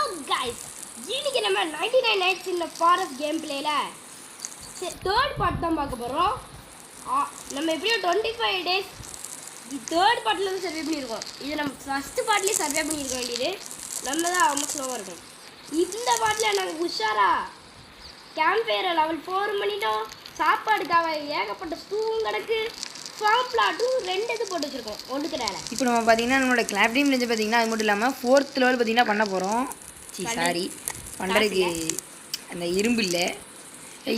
guys, இன்னைக்கு நம்ம 99 nights in the forest game பிளேல தேர்ட் பார்ட் தான் பார்க்க போறோம். நம்ம எப்படியோ 25 days தேர்ட் பார்ட்ல இருந்து சர்வே பண்ணியிருக்கோம். இது நம்ம ஃபர்ஸ்ட் பார்ட்லயே சர்வே பண்ணியிருக்க வேண்டியது. நம்ம தான் ரொம்ப ஸ்லோவாக இருக்கும். இந்த பார்ட்ல நாங்கள் உஷாரா கேம்ப் ஃபயரை லெவல் 4 பண்ணிட்டோம். சாப்பாடுக்காக ஏகப்பட்ட ஸ்டூவும் கிடக்கு. ஃபார்ம் பிளாட்டும் 2 இது போட்டு வச்சிருக்கோம். ஒன்று கிடையாது. இப்போ நம்ம பார்த்தீங்கன்னா நம்மளோட கிளாப் டீம் இருந்து பார்த்தீங்கன்னா அது மட்டும் இல்லாமல் 4th லெவல் பார்த்தீங்கன்னா பண்ண போகிறோம். சாரி பண்ணுறதுக்கு அந்த இரும்பு இல்லை,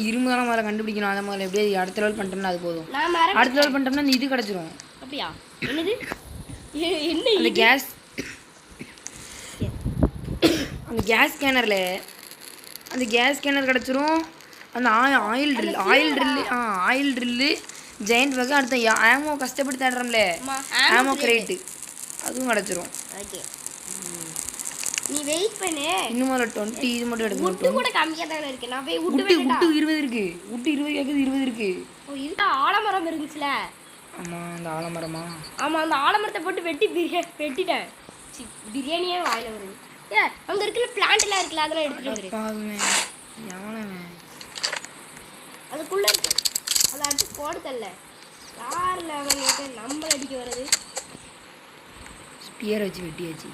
இரும்பு தானே முதல்ல கண்டுபிடிக்கணும். அதை முதல்ல எப்படியே அடுத்த லெவல் பண்ணிட்டோம்னா அது போதும். அடுத்த லெவல் பண்ணிட்டோம்னா இந்த இது கிடச்சிரும். அப்படியா? என்னது? என்ன அந்த கேஸ் ஸ்கேனரில் அந்த கேஸ் ஸ்கேனர் கிடச்சிரும். அந்த ஆயில் ட்ரில்லு ஜெயண்ட் வகை அடுத்த ஆமோ கஷ்டப்பட்டு தேடுறோம்ல ஆமோ கிரேட்டு அதுவும் கிடச்சிரும். ஓகே, நீ வெயிட் பண்ணு. இன்னும் ஒரு 20 இது மட்டும் எடுக்கணும். உட்டு கூட கம்மியாக தானே இருக்கு. நான் போய் உட்டு 20 இருக்கு. உட்டு 20 கேட்குது, 20 இருக்கு. ஓ, இதுக்கு ஆலமரம் இருந்துச்சுல. ஆமாம், அந்த ஆலமரமா? ஆமாம், அந்த ஆலமரத்தை போட்டு வெட்டிட்டேன். பிரியாணியே வாயில வருது. அங்கே இருக்கிற பிளான்ட்லாம் இருக்குல்ல, அதெல்லாம் எடுத்துட்டு எவனவன் அதுக்குள்ளே இருக்கு. அதை அடிச்சு போடுதல்ல. யாரில் அவங்களுக்கு நம்மளை அடிக்க வருது? ஸ்பியர் வச்சு வெட்டியாச்சு.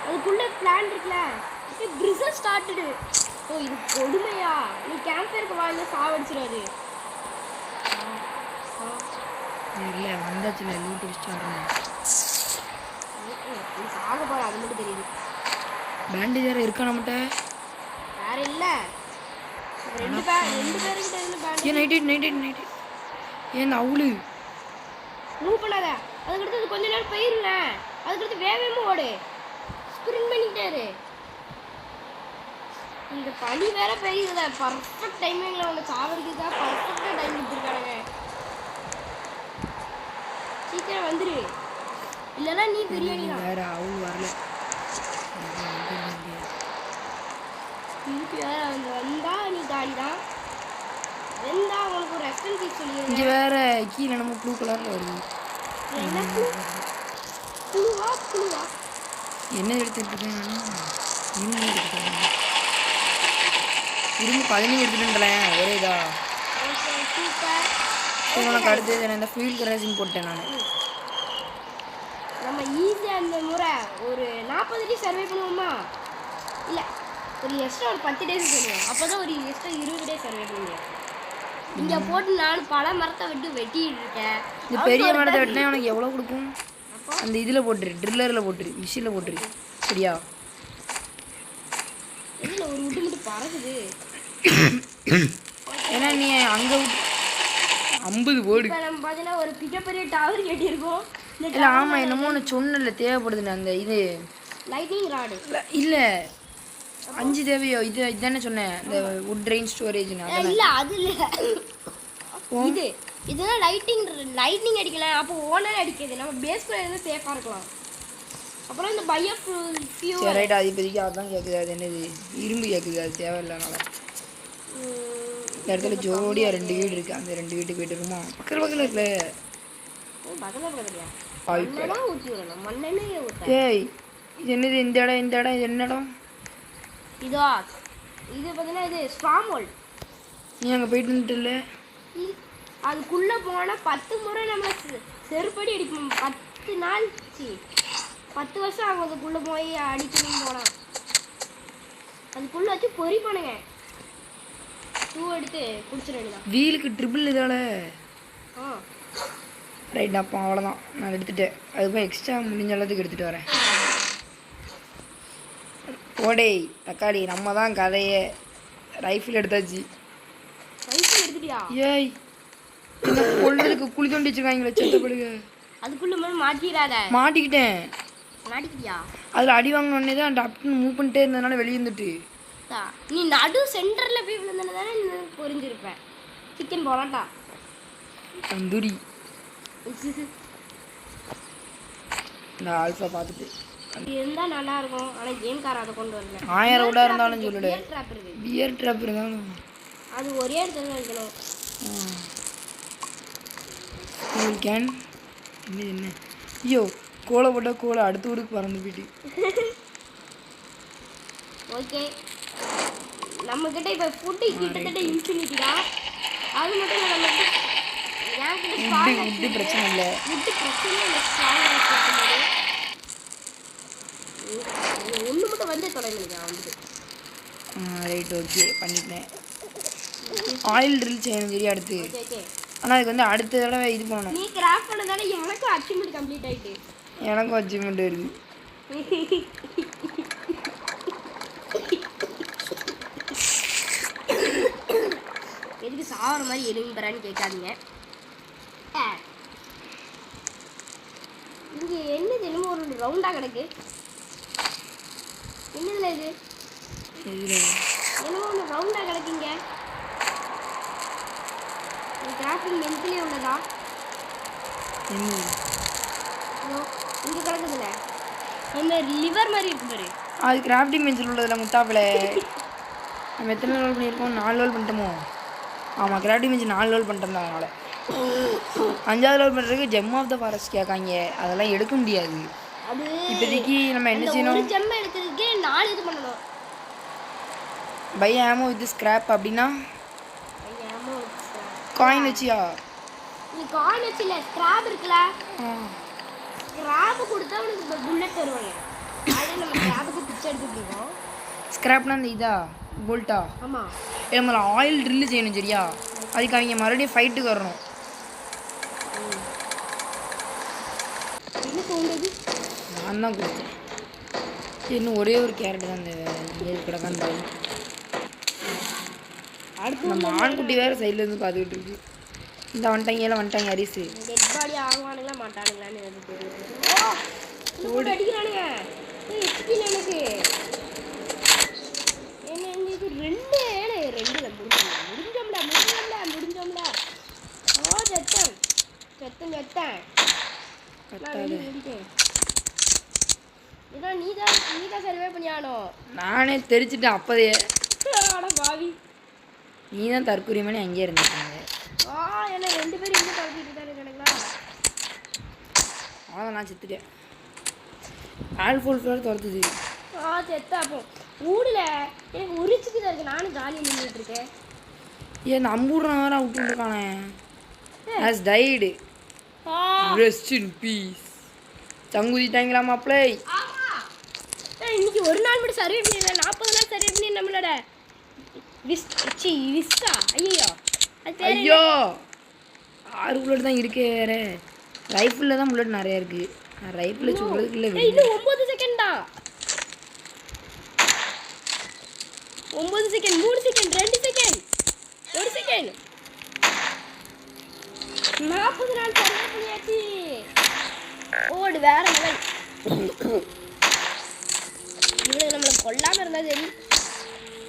அதுக்குள்ளே பிளான்ட் இருக்குல்ல, பிரிசல் ஸ்டார்டடு. ஓ, இது கொடுமையா? நீ கேம்பருக்கு வாயில சாவடிச்சிடாது. இல்லை வந்தாச்சுல லூட் அடிச்சுட்டு நீ சாக போற, அது மட்டும் தெரியுது. பேண்டேஜ் வேறு இருக்கா நம்மகிட்ட? வேற இல்லை, ரெண்டு பேருக்கிட்ட இருந்து நைட் ஏன் அவுளு மூவ் பண்ணாத. அதுக்கடுத்து கொஞ்ச நேரம் போயிருந்தேன். அதுக்கடுத்து வேகமாக ஓடு, ஸ்ப்ரிண்ட் பண்ணிக்கிட்டாரு. இந்த பனி வேற பெய்யுதுல, பர்ஃபெக்ட் டைமிங்கில் அவங்க சாவடிக்கிறதா பர்ஃபெக்டாக டைம் கொடுத்துருக்கானுங்க. சீக்கிரம் வந்துரு, இல்லைன்னா நீ பிரியாணி தான். வேற அவுள் வரல. திருப்பி வேற அவங்க வந்தா நீ காலி தான். வெந்தா அவங்களுக்கு ஒரு ரெஸ்டன்ட் ஃபீஸ் சொல்லி. இங்கே வேற கீழே நம்ம ப்ளூ கலரில் வருது. என்ன புழுவா என்ன எடுத்துட்டு இருக்கேன் நான்? இரும்பு 15 எடுத்துட்டேன் ஒரே இதா. உனக்கு அடுத்தது நான் இந்த ஃபீல்ட் ரேசிங் போட்டேன் நான். நம்ம ஈஸியாக அந்த முறை ஒரு 40 டேஸ் சர்வே பண்ணுவோமா? இல்லை, ஒரு எக்ஸ்ட்ரா ஒரு 10 டேஸ் பண்ணுவோம். அப்போ தான் ஒரு எக்ஸ்ட்ரா 20 டேஸ் சர்வே பண்ணுவோம். இங்கே போட்டு நான் பல மரத்தை வெட்டிட்டு இருக்கேன். இந்த பெரிய மரத்தை வெட்டினா உனக்கு எவ்வளோ கொடுக்கும்? அந்த இதில் போட்டுரு, ட்ரில்லரில் போட்டுரு, மிஷினில் போட்டுரு. சரியா? இதில் ஒரு விட்டு மட்டும் பறகுது. ஏன்னா நீ அங்கே 50 போடு. இப்போ நம்ம பார்த்தீங்கன்னா ஒரு மிகப்பெரிய டவர் கட்டியிருக்கோம். இல்லை ஆமாம், என்னமோ ஒன்று சொன்னல தேவைப்படுதுண்ணே அந்த இது லைட்னிங் ராடு. இல்லை 5 தேவையோ? இதுதானே சொன்னேன், இந்த வுட் ட்ரெயின் ஸ்டோரேஜ்னு. இல்லை, அது இல்லை, இதுதான் லைட்னிங் அடிக்கலாம். அப்போ ஓனர் அடிக்கிறது நம்ம பேஸ்குள்ளே இருந்து சேஃபாக இருக்கலாம். அப்புறம் இந்த பயோ ஃபியூ ரைட், அது இப்போதைக்கு அதுதான் கேட்குது. அது என்னது இரும்பு கேட்குது, அது தேவையில்லைனால. இந்த இடத்துல ஜோடியாக 2 வீடு இருக்குது. அந்த 2 வீட்டுக்கு போய்ட்டு இருக்குமா? பக்கத்தில் இருக்குல்ல. ஏய், இது என்னது? இந்த இடம் இது என்ன இடம்? இது பார்த்தீங்கன்னா இது ஸ்ட்ராங் ஹோல்ட். நீ அங்கே போயிட்டு வந்துட்டுல, அதுக்குள்ளே போனால் 10 முறை நம்ம செருப்படி அடிக்கணும். 10 நாள் 10 வருஷம் ஆகும் அதுக்குள்ளே போய் அடிக்கணும்னு போனால். அதுக்குள்ளே வச்சு பொறி பண்ணுங்க, டூ எடுத்து குடிச்சிட வேண்டியதான். வீலுக்கு ட்ரிபிள் இதால. ஆ ரைட், அப்போ அவ்வளோதான், நான் எடுத்துட்டேன். அதுக்கும் எக்ஸ்ட்ரா முடிஞ்ச அளவுக்கு எடுத்துகிட்டு வரேன். ஓடே தக்காளி, நம்ம தான் கதையே. ரைஃபிள் எடுத்தாச்சு. ரைஃபிள் எடுத்துட்டியா? ஏய், இந்த கொள்ளுக்கு குழி தோண்டி வச்சுருக்காங்களே செத்தப்படுங்க. அதுக்குள்ளே மாட்டிடாத. மாட்டிக்கிட்டியா? அதில் அடி வாங்கினோடனே தான் டப்னு மூவ் பண்ணிட்டே இருந்ததுனால வெளியே வந்துட்டு. நீ நடு சென்டரில் போய் விழுந்தன தானே புரிஞ்சிருப்பேன். சிக்கன் போலாட்டா தந்தூரி. இந்த ஆல்ஃபா பார்த்துட்டு இருந்தால் நல்லா இருக்கும். ஆனால் கேம் கார அதை கொண்டு வரல. 1000 விட இருந்தாலும் சொல்லுடு. பியர் ட்ராப் இருந்தாலும் அது ஒரே இடத்துல தான் இருக்கணும். கேன் என்ன ஐயோ, கோலை போட்டால் கோலை அடுத்த ஊருக்கு பறந்து போயிட்டு. ஓகே நம்மக்கிட்ட இப்போ ஃபுட்டு கிட்டத்தட்ட இன்ஃபினிட்டி தான். அது மட்டும் இல்லை நம்மக்கிட்ட உட்டு பிரச்சனை இல்லை. ஃபுட்டு பிரச்சனை இல்லை. ஸ்ட்ராங்காக ஒன்று மட்டும் வந்து தொலைங்க வந்துட்டு. ரைட் ஓகே பண்ணிட்டேன். ஆயில் ட்ரில் செய்யணும் சரியா அடுத்து. ஓகே ஆனால் அதுக்கு வந்து அடுத்த தடவை இது பண்ணணும். நீ கிராஃப்ட் பண்ணதால எனக்கும் அச்சீவ்மெண்ட் கம்ப்ளீட் ஆயிட்டு. எனக்கும் அச்சீவ்மெண்ட் இருக்கு. எதுக்கு சாவர மாதிரி எலும்புறான்னு கேட்காதீங்க. இங்கே என்னது என்னமோ ஒரு ரவுண்டாக கிடக்கு. என்னதுல இது? என்னமோ ஒன்று ரவுண்டாக கிடக்குங்க. கிராஃபிங் மென்ட்லேயே உள்ளதா? இங்கே கிடக்குதுல அந்த லிவர் மாதிரி இருக்கு பாரு. அது கிராஃப்டிங் பென்சில் உள்ளதில்ல முத்தாப்பில். நம்ம எத்தனை ரோல் பண்ணியிருக்கோம்? 4 ரோல் பண்ணிட்டோமோ? ஆமாம் கிராஃப்டிங் பென்சில் 4 ரோல் பண்ணிட்டோம் தான். அதனால் 5வது ரோல் பண்ணுறதுக்கு ஜெம் ஆஃப் த ஃபாரஸ்ட் கேட்காங்க. அதெல்லாம் எடுக்க முடியாது. அது இப்போதைக்கு நம்ம என்ன செய்யணும்? ஒரு ஜெம் எடுக்கிறதுக்கு 4 இது பண்ணணும். பை ஆமோ வித் ஸ்கிராப் அப்படின்னா காயின் வச்சியா? நீ காயின் வச்சு இல்லை ஸ்கிராப் இருக்குல்ல, ஸ்கிராப் கொடுத்தா உனக்கு புல்லட் தருவாங்க. அதே நம்ம ஸ்கிராப்புக்கு பிச்சை எடுத்துட்டு இருக்கோம். ஸ்கிராப்னா அந்த இதா போல்ட்டா? ஆமாம். நம்மள ஆயில் ட்ரில்லு செய்யணும் சரியா? அதுக்கு அவங்க மறுபடியும் ஃபைட்டுக்கு வரணும். என்ன தோணுது? நான் தான் கொடுத்தேன். இன்னும் ஒரே ஒரு கேரட் தான் அந்த கிடக்கான்னு பாருங்க. அடுத்து நம்ம ஆண்குட்டி வேறு சைட்லேருந்து பார்த்துக்கிட்டு இருக்கு. இந்த வந்துட்டாங்க அரிசி. டெட் பாடி ஆகுவானுங்களா மாட்டானுங்களான்னு எனக்கு தெரியும். அடிக்கிறானுங்க எனக்கு என்ன எங்களுக்கு ரெண்டு முடிஞ்சோம்ல. செத்தேன். இதான் நீதான் சர்வே பண்ணியானோ? நானே தெரிச்சிட்டேன் அப்போதையே. பாவி நீ தான் தற்கொலைமணி அங்கேயே இருந்துட்டாங்க. என்ன 2 பேரும் இங்கே தடுக்கிட்டு இருக்கானுங்களா? அவ்வளோதான் நான் செத்துட்டேன். ஆல்ஃபோல் ஃப்ளோர் துரத்துது. செத்தா அப்போ ஊடல எனக்கு உரிச்சுக்கு தான் இருக்கு. நானும் ஜாலியாக நின்றுட்டு இருக்கேன். ஏன் நம்பூடுறான் வேறு விட்டுருக்கானே. Has died. Rest in peace. சங்குதிட்டாங்களா மாப்பிளை? இன்னைக்கு ஒரு நாள் மட்டும் சர்வே பண்ணிடலாம். 40 நாள் சர்வே பண்ணி நம்மளோட விஸ்டா. ஐயோ 6 புல்லட் தான் இருக்கே. வேறு ரைஃபிளில் தான் புல்லட் நிறையா இருக்குது. நான் ரைஃபிளில் சொல்கிறதுக்கு இல்லை. இது 9 செகண்ட் தான். 9 செகண்ட் 3 செகண்ட் 2 செகண்ட் 1 செகண்ட் 40 நாள் சர்வே பண்ணியாச்சு. ஓடு வேற லெவல். இவனுக்கு நம்மளை கொல்லாமல் இருந்தால் சரி.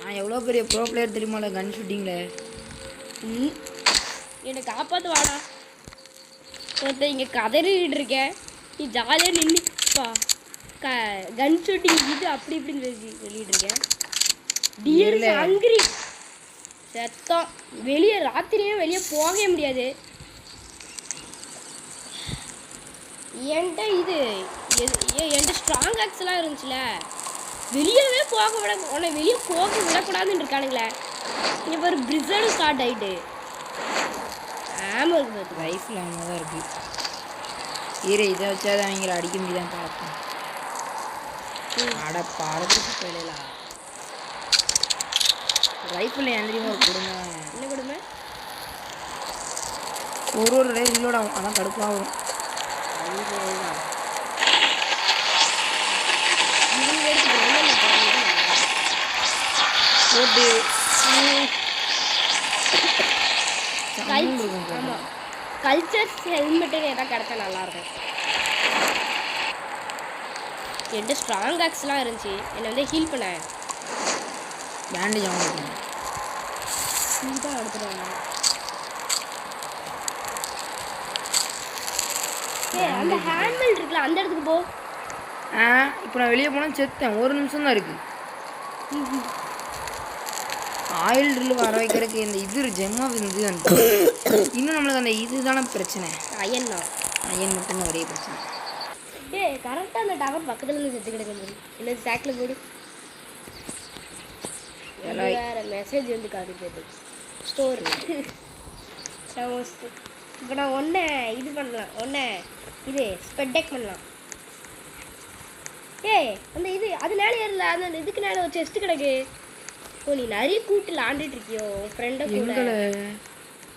நான் எவ்வளோ பெரிய ப்ரோ பிளேயர் தெரியுமால கன் ஷூட்டிங்கில். என்னை காப்பாற்று வாடா. ஒருத்தர் இங்கே கதறிட்டு இருக்கேன். நீ ஜாலியாக நின்றுப்பா கன் ஷூட்டிங் இது அப்படி இப்படின்னு சொல்லிட்டு இருக்கேன். டியர் ஹங்கிரி செத்தம். வெளியே ராத்திரியே வெளியே போகவே முடியாது. என்கிட்ட என்கிட்ட ஸ்ட்ராங் ஆக்ஸ்லாம் இருந்துச்சுல, வெளியவே உன்னை வெளியே போக விடக்கூடாதுன்னு இருக்கானுங்களே. இப்போ ஒரு பிரிசனும் ஸ்டார்ட் ஆகிட்டு. ஆமாம் இருக்குது. ரைஃபிள் ஆமாம் தான் இருக்குது. இதை வச்சா தான் அவங்கள அடிக்க முடியுதான் பார்ப்போம். அட பாடத்துக்கு போயிடலாம். ரைஃபிள் எந்திரியுமா ஒரு கொடுமை. என்ன கொடுமை? ஒரு ரைஃப் இல்லோட அதான் கடுப்பாக வரும். போட்டு ஆமாம் கல்ச்சர்ஸ் ஹெல்மெட்டுன்னு எதாவது கிடச்சா நல்லாயிருக்கும். என்கிட்ட ஸ்ட்ராங் ஆக்ஸ்லாம் இருந்துச்சு. என்னை வந்து ஹீல் பண்ண பேண்டேஜ் ஆகும். நீ தான் எடுத்துருவாங்க. அந்த ஹேண்ட்மெல் இருக்குல்ல அந்த இடத்துக்கு போ. இப்போ நான் வெளியே போனால் செத்தேன். 1 நிமிஷம் தான் இருக்குது. ஆயில் ட்ரில் வர வைக்கிறதுக்கு இந்த இது ஜெம்மாக இது இன்னும் நம்மளுக்கு அந்த இது தானே பிரச்சனை. அயன் தான். அயன் மட்டும்தான் ஒரே பிரச்சனை. கரெக்டாக அந்த டவர் பக்கத்தில் இருந்து செத்து கிடக்குது. இல்லை சாக்கில் போடு. வேற மெசேஜ் வந்து காட்டுது ஸ்டோர். இப்போ நான் ஒன்றை இது பண்ணலாம், ஒன்றை இது ஸ்பெட்டெக் பண்ணலாம். ஏய் அந்த இது அது மேலே ஏறல, அந்த இதுக்கு மேலே ஒரு செஸ்ட் கிடக்கு. ஓ நீ நிறைய கூட்டில் ஆண்டுட்டு இருக்கியோ உன் ஃப்ரெண்டை கூட.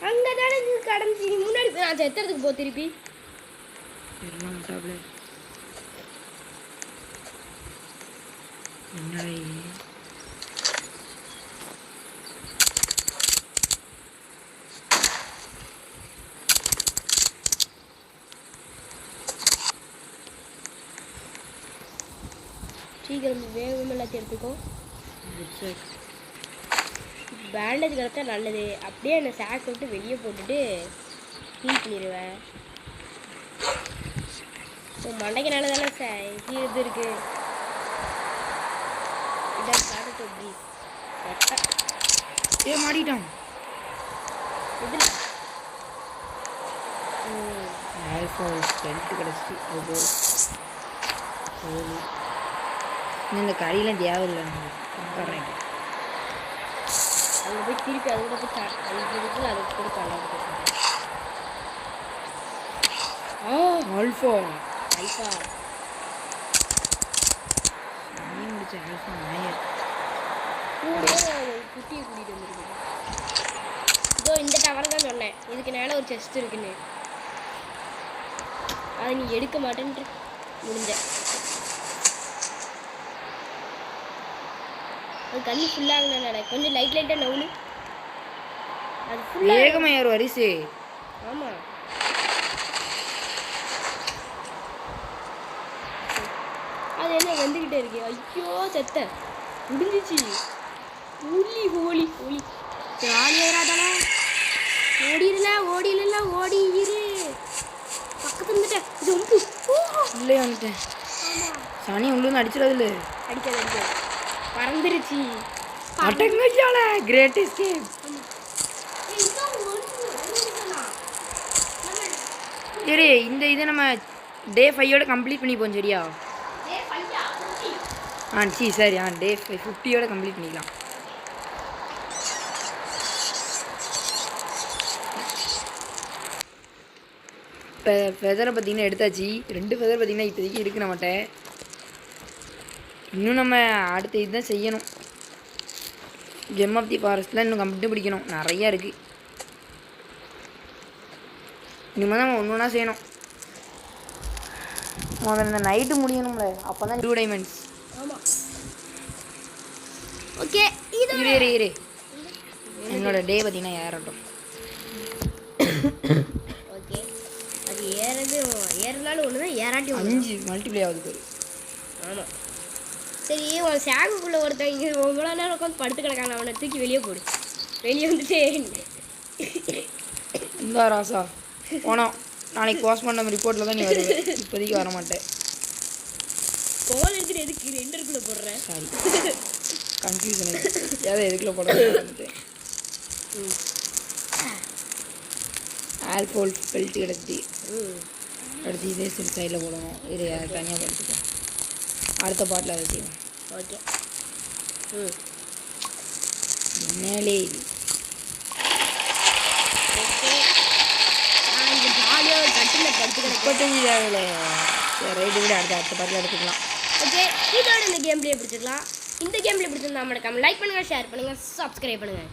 அங்கே தானே கடந்துச்சு, நீ முன்னாடி போய் நான் செத்துறதுக்கு போ திருப்பி. சீக்கிரம் வேகம் எல்லாத்தையும் எடுத்துக்கோ. பேண்டேஜ் கிடச்சா நல்லது. அப்படியே என்னை சாக் விட்டு வெளியே போட்டுட்டு ஹீல் பண்ணிடுவேன். மண்டைக்கு நல்லதானே இது இருக்கு. இதான் காட்டு ப்ளீஸ். ஏ மாட்டிட்டான். இதில் இந்த கறியெல்லாம் தேவையில்லை. அங்கே போய் திருப்பி அது கூட போய் அது கொடுக்கலாம். ஆல்ஃபா ஐஃபா முடிச்ச ஆல்ஃபா நாயர் குட்டியை கூட்டிகிட்டு வந்துருக்கு. இதோ இந்த டவர் தான் சொன்னேன், இதுக்கு மேலே ஒரு செஸ்ட் இருக்குன்னு. அதை நீ எடுக்க மாட்டேன்ட்டு முடிஞ்ச. அது கண்ணி ஃபுல்லாக கொஞ்சம் லைட்டாக நவுனு. அது ஃபுல்லாக வேகமையார் வரிசை. ஆமாம் அது என்ன வந்துக்கிட்டே இருக்கு. ஐயோ செத்த முடிஞ்சிச்சு. ஊலி ஹோலி ஹோலி ஜாலியாதானே. ஓடிடல ஓடி இரு. பக்கத்துல இருந்துட்டேன் ஜம்பு உள்ளே வந்துட்டேன். சனி உள்ளே அடிச்சிடாதுல்ல. அடிக்காது பறந்துருச்சு. அட்டங்கச்சால கிரேட் எஸ்கேப். சரி இந்த இதை நம்ம டே 5ஓட கம்ப்ளீட் பண்ணிப்போம் சரியா? சரி டே 50ஓட கம்ப்ளீட் பண்ணிக்கலாம். இப்போ ஃபெதரை பார்த்திங்கன்னா எடுத்தாச்சு. 2 ஃபெதர் பார்த்திங்கன்னா இப்போதைக்கு இருக்கு நம்மகிட்ட. இன்னும் நம்ம அடுத்த இதுதான் செய்யணும். ஜெம் ஆஃப் தி ஃபாரஸ்ட்டில் இன்னும் கம்ப்ளீட் பிடிக்கணும். நிறையா இருக்குது. இனிமேல் தான் நம்ம ஒன்று ஒன்றா செய்யணும். முதல்ல இந்த நைட்டு முடியணும்ல, அப்போ தான் 2 டைமண்ட்ஸ். ஆமாம் ஓகே இரு என்னோட டே பார்த்தீங்கன்னா ஏறட்டும். ஓகே அது ஏறினாலும் ஒன்று தான், ஏறாட்டி 5 மல்டிப்ளை ஆகுது பேர். ஆமாம் சரி உன் சேகுக்குள்ளே ஒருத்தன் இங்கே இவ்வளோ நேரம் உட்காந்து படுத்து கிடக்காங்க. அவனை தூக்கி வெளியே போடு. வெளியே வந்துட்டு இந்த ராசா போனோம். நாளைக்கு போஸ்ட் பண்ண ரிப்போர்ட்டில் தான் நீ வருவேன். இப்போதைக்கு வர மாட்டேன். கோல் எடுத்துட்டு எதுக்கு 2 போடுறேன்? சாரி கன்ஃபியூஷன் ஏதோ எதுக்குள்ள போடுறேன். ஆல்ஃபோல் பெல்ட் கிடச்சி அடுத்து இதே சைடில் போடணும். இது தனியாக படுத்துட்டேன். அடுத்த பாட்டில் அதை செய்வோம். ஓகே மேலே இது ஜாலியாக கட்டில் படுத்து 35 தேவையில்ல. சரி ரைட்டு விட அடுத்த பாட்டில் எடுத்துக்கலாம். ஓகே இதோட இந்த கேம் பிளே பிடிச்சிக்கலாம். இந்த கேம் பிளே பிடிச்சிருந்தா மறக்காம லைக் பண்ணுங்கள், ஷேர் பண்ணுங்கள், சப்ஸ்கிரைப் பண்ணுங்கள்.